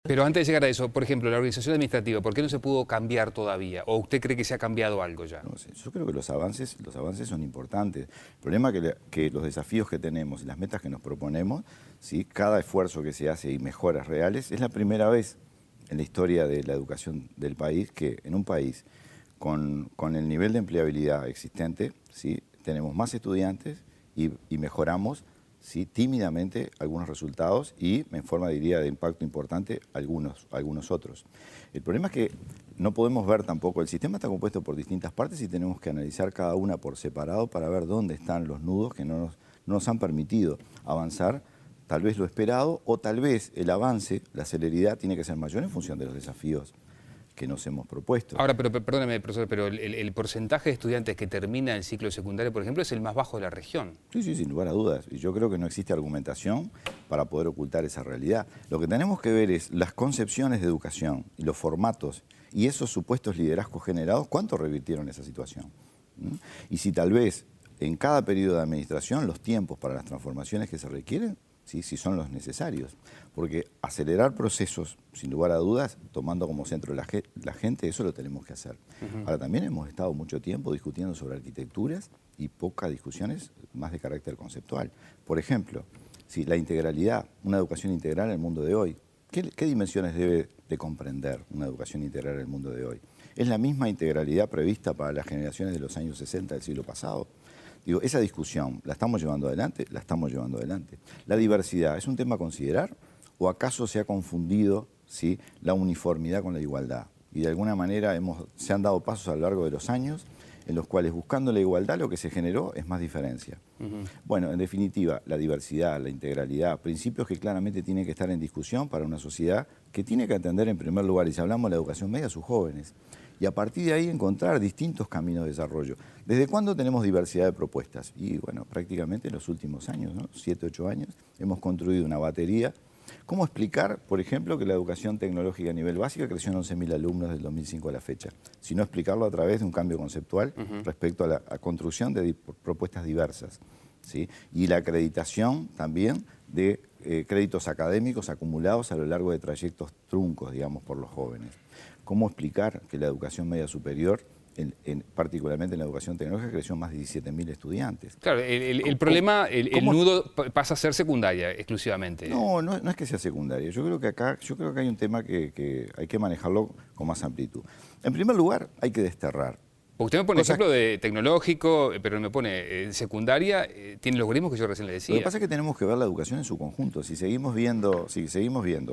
Pero antes de llegar a eso, por ejemplo, la organización administrativa, ¿por qué no se pudo cambiar todavía? ¿O usted cree que se ha cambiado algo ya? No sé, yo creo que los avances son importantes. El problema es que los desafíos que tenemos y las metas que nos proponemos, ¿sí? Cada esfuerzo que se hace y mejoras reales, es la primera vez en la historia de la educación del país que en un país con el nivel de empleabilidad existente, ¿sí? Tenemos más estudiantes y mejoramos, ¿sí? Tímidamente algunos resultados y en forma, diría, de impacto importante algunos otros. El problema es que no podemos ver tampoco, el sistema está compuesto por distintas partes y tenemos que analizar cada una por separado para ver dónde están los nudos que no nos han permitido avanzar tal vez lo esperado o tal vez el avance, la celeridad tiene que ser mayor en función de los desafíos que nos hemos propuesto. Ahora, pero perdóneme, profesor, pero el porcentaje de estudiantes que termina el ciclo secundario, por ejemplo, es el más bajo de la región. Sí, sí, sin lugar a dudas. Y yo creo que no existe argumentación para poder ocultar esa realidad. Lo que tenemos que ver es las concepciones de educación y los formatos y esos supuestos liderazgos generados, ¿cuánto revirtieron esa situación? Y si tal vez en cada periodo de administración los tiempos para las transformaciones que se requieren, ¿sí? Si son los necesarios. Porque acelerar procesos, sin lugar a dudas, tomando como centro la gente, eso lo tenemos que hacer. Ahora, también hemos estado mucho tiempo discutiendo sobre arquitecturas y pocas discusiones más de carácter conceptual. Por ejemplo, si la integralidad, una educación integral en el mundo de hoy, ¿qué dimensiones debe de comprender una educación integral en el mundo de hoy? ¿Es la misma integralidad prevista para las generaciones de los años 60 del siglo pasado? Digo, esa discusión, ¿la estamos llevando adelante? La estamos llevando adelante. ¿La diversidad es un tema a considerar o acaso se ha confundido, ¿sí?, la uniformidad con la igualdad? Y de alguna manera se han dado pasos a lo largo de los años en los cuales buscando la igualdad lo que se generó es más diferencia. Bueno, en definitiva, la diversidad, la integralidad, principios que claramente tienen que estar en discusión para una sociedad que tiene que atender en primer lugar, y si hablamos de la educación media, a sus jóvenes. Y a partir de ahí encontrar distintos caminos de desarrollo. ¿Desde cuándo tenemos diversidad de propuestas? Y bueno, prácticamente en los últimos años, ¿no? 7, 8 años, hemos construido una batería. ¿Cómo explicar, por ejemplo, que la educación tecnológica a nivel básico creció en 11.000 alumnos del 2005 a la fecha? Si no explicarlo a través de un cambio conceptual respecto a la construcción de propuestas diversas, ¿sí? Y la acreditación también de créditos académicos acumulados a lo largo de trayectos truncos, digamos, por los jóvenes. ¿Cómo explicar que la educación media superior, particularmente en la educación tecnológica, creció más de 17.000 estudiantes? Claro, el problema, el nudo pasa a ser secundaria exclusivamente. No es que sea secundaria. Yo creo que hay un tema que hay que manejarlo con más amplitud. En primer lugar, hay que desterrar. Porque usted me pone ejemplo de tecnológico, pero me pone secundaria, tiene los algoritmos que yo recién le decía. Lo que pasa es que tenemos que ver la educación en su conjunto. Si seguimos viendo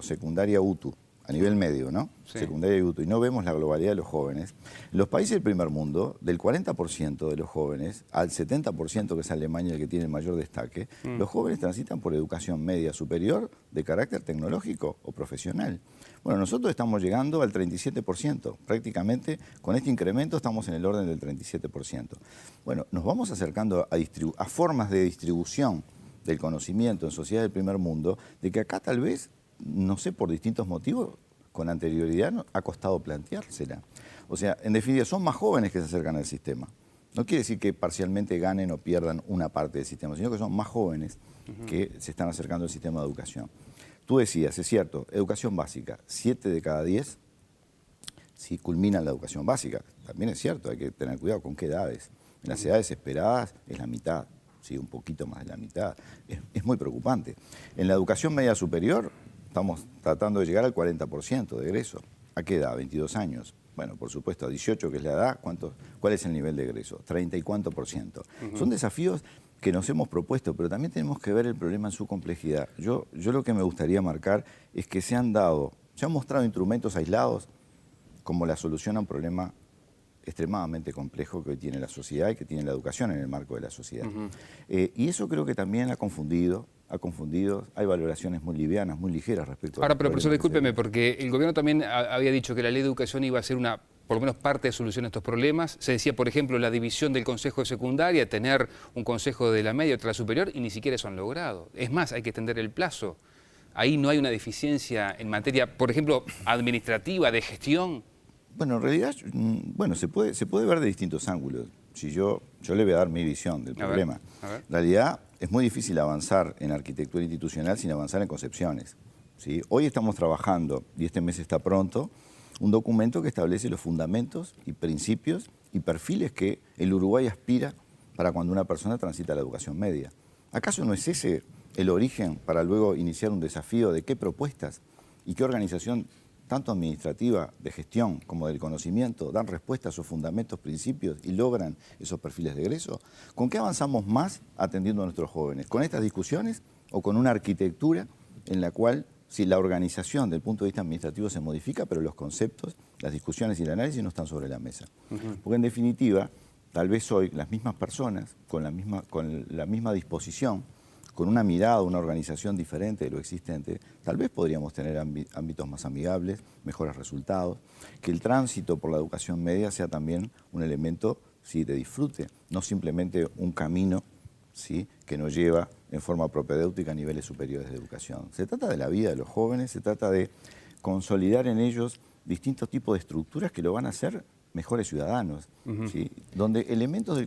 secundaria UTU, a nivel medio, ¿no? Sí. Secundaria y UTU, y no vemos la globalidad de los jóvenes. En los países del primer mundo, del 40% de los jóvenes al 70%, que es Alemania el que tiene el mayor destaque, los jóvenes transitan por educación media superior de carácter tecnológico o profesional. Bueno, nosotros estamos llegando al 37%. Prácticamente con este incremento estamos en el orden del 37%. Bueno, nos vamos acercando a formas de distribución del conocimiento en sociedades del primer mundo, de que acá tal vez, no sé, por distintos motivos, con anterioridad ha costado planteársela. O sea, en definitiva, son más jóvenes que se acercan al sistema. No quiere decir que parcialmente ganen o pierdan una parte del sistema, sino que son más jóvenes que se están acercando al sistema de educación. Tú decías, es cierto, educación básica, 7 de cada 10 sí culminan la educación básica. También es cierto, hay que tener cuidado con qué edades. En las edades esperadas es la mitad, sí, un poquito más de la mitad. Es muy preocupante. En la educación media superior estamos tratando de llegar al 40% de egreso. ¿A qué edad? 22 años. Bueno, por supuesto, a 18, que es la edad, ¿cuál es el nivel de egreso? 30 y cuánto por ciento. Son desafíos que nos hemos propuesto, pero también tenemos que ver el problema en su complejidad. Yo lo que me gustaría marcar es que se han mostrado instrumentos aislados como la solución a un problema extremadamente complejo que hoy tiene la sociedad y que tiene la educación en el marco de la sociedad. Y eso creo que también ha confundido, hay valoraciones muy livianas, muy ligeras respecto a... Ahora, pero profesor, discúlpeme, porque el gobierno también había dicho que la ley de educación iba a ser por lo menos parte de solución a estos problemas. Se decía, por ejemplo, la división del consejo de secundaria, tener un consejo de la media y otro de la superior, y ni siquiera eso han logrado. Es más, hay que extender el plazo. Ahí no hay una deficiencia en materia, por ejemplo, administrativa, de gestión. Bueno, en realidad, se puede ver de distintos ángulos. Si yo le voy a dar mi visión del problema. A ver. En realidad, es muy difícil avanzar en arquitectura institucional sin avanzar en concepciones. ¿sí? Hoy estamos trabajando, y este mes está pronto, un documento que establece los fundamentos y principios y perfiles que el Uruguay aspira para cuando una persona transita la educación media. ¿Acaso no es ese el origen para luego iniciar un desafío de qué propuestas y qué organización, tanto administrativa, de gestión como del conocimiento, dan respuesta a esos fundamentos, principios y logran esos perfiles de egreso? ¿Con qué avanzamos más atendiendo a nuestros jóvenes? ¿Con estas discusiones o con una arquitectura en la cual si la organización del punto de vista administrativo se modifica, pero los conceptos, las discusiones y el análisis no están sobre la mesa? Porque en definitiva, tal vez hoy las mismas personas, con la misma disposición, con una mirada, una organización diferente de lo existente, tal vez podríamos tener ámbitos más amigables, mejores resultados, que el tránsito por la educación media sea también un elemento, ¿sí?, de disfrute, no simplemente un camino, ¿sí?, que nos lleva en forma propedéutica a niveles superiores de educación. Se trata de la vida de los jóvenes, se trata de consolidar en ellos distintos tipos de estructuras que lo van a hacer mejores ciudadanos, ¿sí?, donde elementos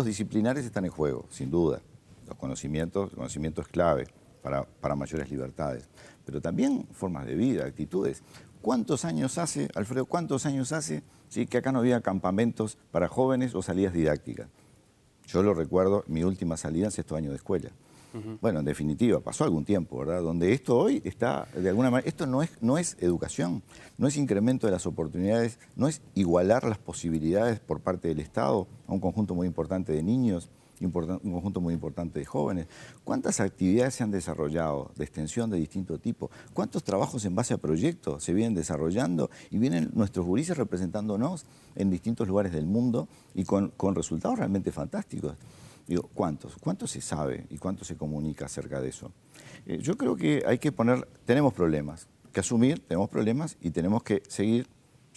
disciplinares están en juego, sin duda. El conocimiento es clave para mayores libertades, pero también formas de vida, actitudes. ¿Cuántos años hace, Alfredo, ¿sí?, que acá no había campamentos para jóvenes o salidas didácticas? Yo lo recuerdo, mi última salida en sexto año de escuela. Bueno, en definitiva, pasó algún tiempo, ¿verdad? Donde esto hoy está, de alguna manera, esto no es educación, no es incremento de las oportunidades, no es igualar las posibilidades por parte del Estado a un conjunto muy importante de niños, un conjunto muy importante de jóvenes. ¿Cuántas actividades se han desarrollado de extensión de distinto tipo? ¿Cuántos trabajos en base a proyectos se vienen desarrollando y vienen nuestros gurises representándonos en distintos lugares del mundo y con resultados realmente fantásticos? Digo, ¿cuántos? ¿Cuánto se sabe y cuánto se comunica acerca de eso? Yo creo que tenemos problemas que asumir, tenemos problemas y tenemos que seguir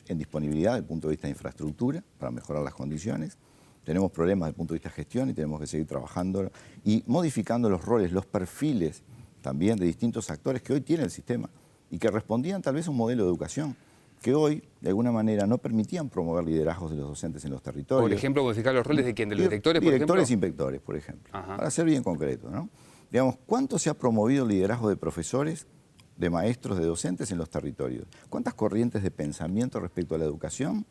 en disponibilidad desde el punto de vista de infraestructura para mejorar las condiciones. Tenemos problemas desde el punto de vista de gestión y tenemos que seguir trabajando y modificando los roles, los perfiles también de distintos actores que hoy tiene el sistema y que respondían tal vez a un modelo de educación que hoy, de alguna manera, no permitían promover liderazgos de los docentes en los territorios. Por ejemplo, modificar los roles de quién, de los directores, por ejemplo. Directores e inspectores, por ejemplo. Ajá. Para ser bien concreto, ¿no? Digamos, ¿cuánto se ha promovido el liderazgo de profesores, de maestros, de docentes en los territorios? ¿Cuántas corrientes de pensamiento respecto a la educación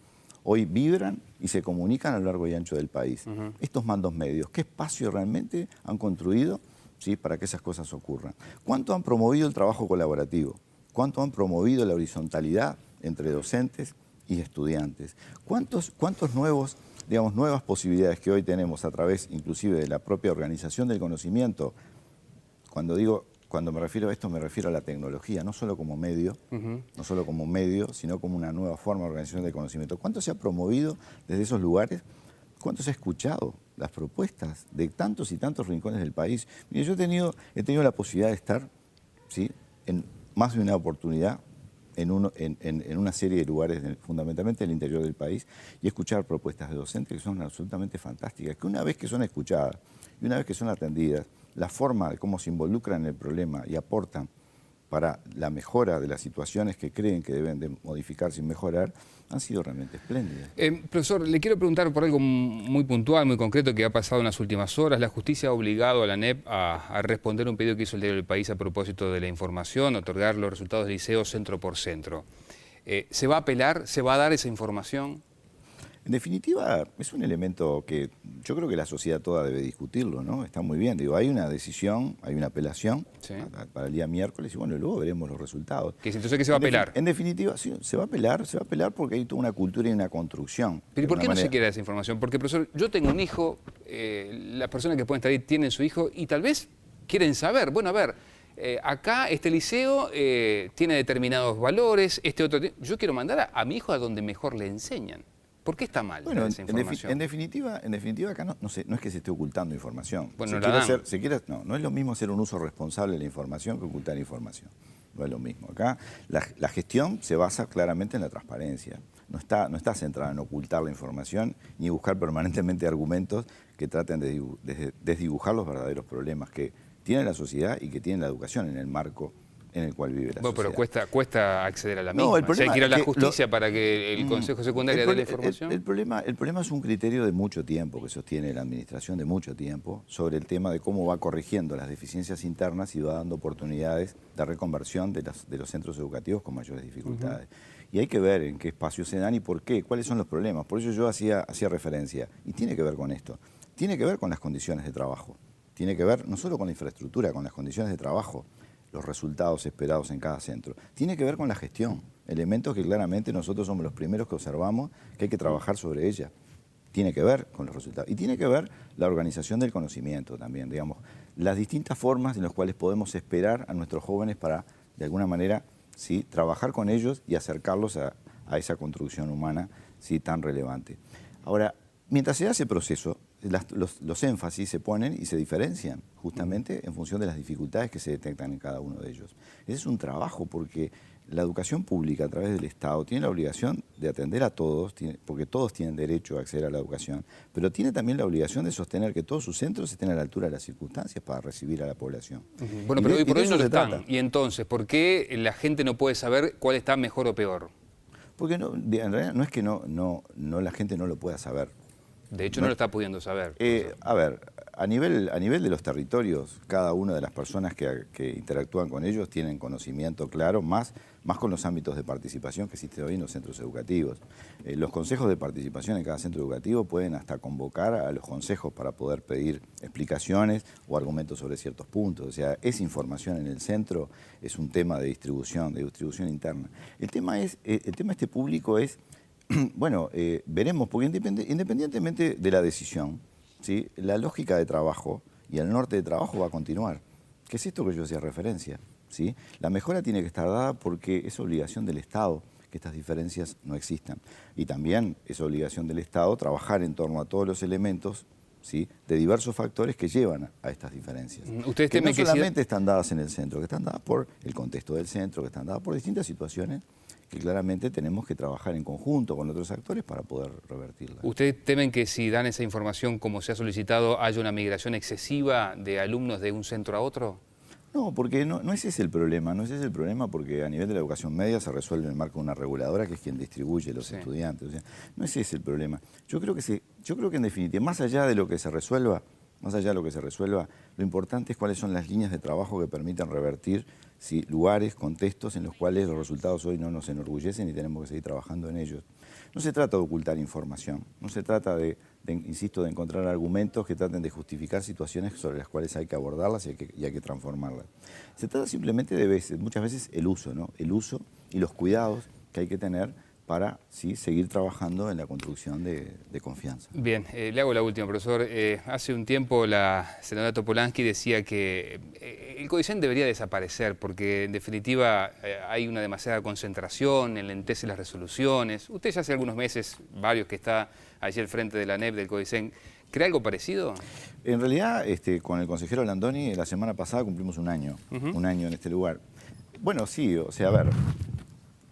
hoy vibran y se comunican a lo largo y ancho del país? Estos mandos medios, ¿qué espacio realmente han construido, ¿sí?, para que esas cosas ocurran? ¿Cuánto han promovido el trabajo colaborativo? ¿Cuánto han promovido la horizontalidad entre docentes y estudiantes? ¿Cuántos nuevas posibilidades que hoy tenemos a través inclusive de la propia organización del conocimiento? Cuando me refiero a esto, me refiero a la tecnología, no solo como medio, sino como una nueva forma de organización del conocimiento. ¿Cuánto se ha promovido desde esos lugares? ¿Cuánto se ha escuchado las propuestas de tantos y tantos rincones del país? Mire, yo he tenido la posibilidad de estar, ¿sí?, en más de una oportunidad en una serie de lugares, fundamentalmente en el interior del país, y escuchar propuestas de docentes que son absolutamente fantásticas, que una vez que son escuchadas y una vez que son atendidas, la forma de cómo se involucran en el problema y aportan para la mejora de las situaciones que creen que deben de modificarse y mejorar, han sido realmente espléndidas. Profesor, le quiero preguntar por algo muy puntual, muy concreto que ha pasado en las últimas horas. La justicia ha obligado a la ANEP a responder un pedido que hizo el diario del País a propósito de la información, otorgar los resultados del liceo centro por centro. ¿Se va a apelar? ¿Se va a dar esa información? En definitiva, es un elemento que yo creo que la sociedad toda debe discutirlo, ¿no? Está muy bien, digo, hay una decisión, hay una apelación, sí, para el día miércoles y bueno, luego veremos los resultados. Entonces, ¿qué se va a apelar? En definitiva, sí, se va a apelar porque hay toda una cultura y una construcción. ¿Pero y por qué no se quiere esa información? Porque, profesor, yo tengo un hijo, las personas que pueden estar ahí tienen su hijo y tal vez quieren saber, bueno, a ver, acá este liceo tiene determinados valores, este otro... Yo quiero mandar a mi hijo a donde mejor le enseñan. ¿Por qué está mal esa información? En definitiva acá no es que se esté ocultando información. Bueno, no es lo mismo hacer un uso responsable de la información que ocultar información. No es lo mismo. Acá la gestión se basa claramente en la transparencia. No está centrada en ocultar la información ni buscar permanentemente argumentos que traten de desdibujar los verdaderos problemas que tiene la sociedad y que tiene la educación en el marco en el cual vive la Bueno, sociedad. pero cuesta acceder a la misma. No, el problema Si hay que ir a la es que justicia para que el Consejo Secundario dé la información. El problema es un criterio de mucho tiempo que sostiene la administración, de mucho tiempo, sobre el tema de cómo va corrigiendo las deficiencias internas y va dando oportunidades de reconversión de los centros educativos con mayores dificultades. Y hay que ver en qué espacios se dan y por qué, cuáles son los problemas. Por eso yo hacía referencia, y tiene que ver con esto, tiene que ver con las condiciones de trabajo, tiene que ver no solo con la infraestructura, con las condiciones de trabajo, los resultados esperados en cada centro. Tiene que ver con la gestión, elementos que claramente nosotros somos los primeros que observamos que hay que trabajar sobre ella. Tiene que ver con los resultados. Y tiene que ver la organización del conocimiento también, digamos, las distintas formas en las cuales podemos esperar a nuestros jóvenes para, de alguna manera, ¿sí?, trabajar con ellos y acercarlos a esa construcción humana, ¿sí?, tan relevante. Ahora, mientras se hace proceso, los énfasis se ponen y se diferencian justamente en función de las dificultades que se detectan en cada uno de ellos. Ese es un trabajo porque la educación pública a través del Estado tiene la obligación de atender a todos, porque todos tienen derecho a acceder a la educación, pero tiene también la obligación de sostener que todos sus centros estén a la altura de las circunstancias para recibir a la población. Bueno, pero hoy por hoy no lo están. Y entonces, ¿por qué la gente no puede saber cuál está mejor o peor? Porque no, en realidad no es que la gente no lo pueda saber. De hecho, no lo está pudiendo saber. A ver, a nivel de los territorios, cada una de las personas que interactúan con ellos tienen conocimiento claro, más con los ámbitos de participación que existen hoy en los centros educativos. Los consejos de participación en cada centro educativo pueden hasta convocar a los consejos para poder pedir explicaciones o argumentos sobre ciertos puntos. O sea, esa información en el centro es un tema de distribución interna. El tema este público es... Bueno, veremos, porque independientemente de la decisión, ¿sí?, la lógica de trabajo y el norte de trabajo va a continuar. ¿Qué es esto que yo hacía referencia? ¿Sí? La mejora tiene que estar dada porque es obligación del Estado que estas diferencias no existan. Y también es obligación del Estado trabajar en torno a todos los elementos, ¿sí?, de diversos factores que llevan a estas diferencias. ¿Ustedes que temen no solamente están dadas en el centro, que están dadas por el contexto del centro, que están dadas por distintas situaciones que claramente tenemos que trabajar en conjunto con otros actores para poder revertirla. ¿Ustedes temen que si dan esa información como se ha solicitado, haya una migración excesiva de alumnos de un centro a otro? No, porque no ese es el problema, no ese es el problema porque a nivel de la educación media se resuelve en el marco de una reguladora que es quien distribuye los estudiantes. O sea, no ese es el problema. Yo creo que en definitiva, más allá de lo que se resuelva, lo importante es cuáles son las líneas de trabajo que permitan revertir lugares, contextos en los cuales los resultados hoy no nos enorgullecen y tenemos que seguir trabajando en ellos. No se trata de ocultar información, no se trata insisto, de encontrar argumentos que traten de justificar situaciones sobre las cuales hay que abordarlas y hay que transformarlas. Se trata simplemente de muchas veces el uso, ¿no? El uso y los cuidados que hay que tener para seguir trabajando en la construcción de confianza. Bien, le hago la última, profesor. Hace un tiempo la senadora Topolansky decía que el CODICEN debería desaparecer porque en definitiva hay una demasiada concentración, enlentece las resoluciones. Usted ya hace algunos meses, varios que está allí al frente de la ANEP del CODICEN, ¿cree algo parecido? En realidad, con el consejero Landoni, la semana pasada cumplimos un año en este lugar. Bueno, sí, o sea, a ver...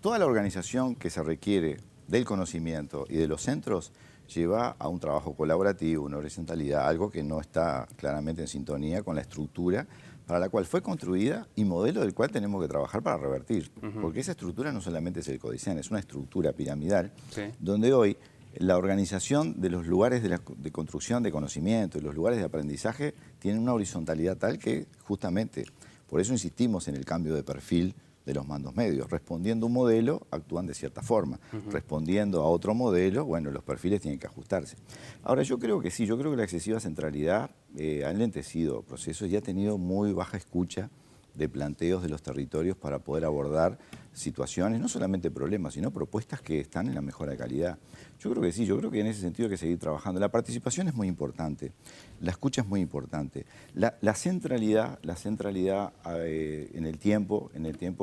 Toda la organización que se requiere del conocimiento y de los centros lleva a un trabajo colaborativo, una horizontalidad, algo que no está claramente en sintonía con la estructura para la cual fue construida y modelo del cual tenemos que trabajar para revertir. Porque esa estructura no solamente es el CODICEN, es una estructura piramidal donde hoy la organización de los lugares de construcción de conocimiento y los lugares de aprendizaje tienen una horizontalidad tal que justamente, por eso insistimos en el cambio de perfil de los mandos medios. Respondiendo a un modelo, actúan de cierta forma. Respondiendo a otro modelo, bueno, los perfiles tienen que ajustarse. Ahora, yo creo que sí, yo creo que la excesiva centralidad ha enlentecido procesos y ha tenido muy baja escucha de planteos de los territorios para poder abordar situaciones, no solamente problemas, sino propuestas que están en la mejora de calidad. Yo creo que sí, yo creo que en ese sentido hay que seguir trabajando. La participación es muy importante, la escucha es muy importante. La centralidad en el tiempo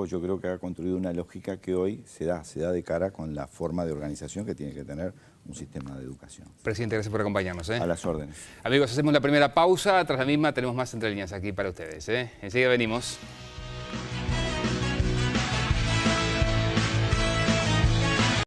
yo creo que ha construido una lógica que hoy se da de cara con la forma de organización que tiene que tener un sistema de educación. Presidente, gracias por acompañarnos. A las órdenes. Amigos, hacemos la primera pausa, tras la misma tenemos más Entre Líneas aquí para ustedes. Enseguida venimos.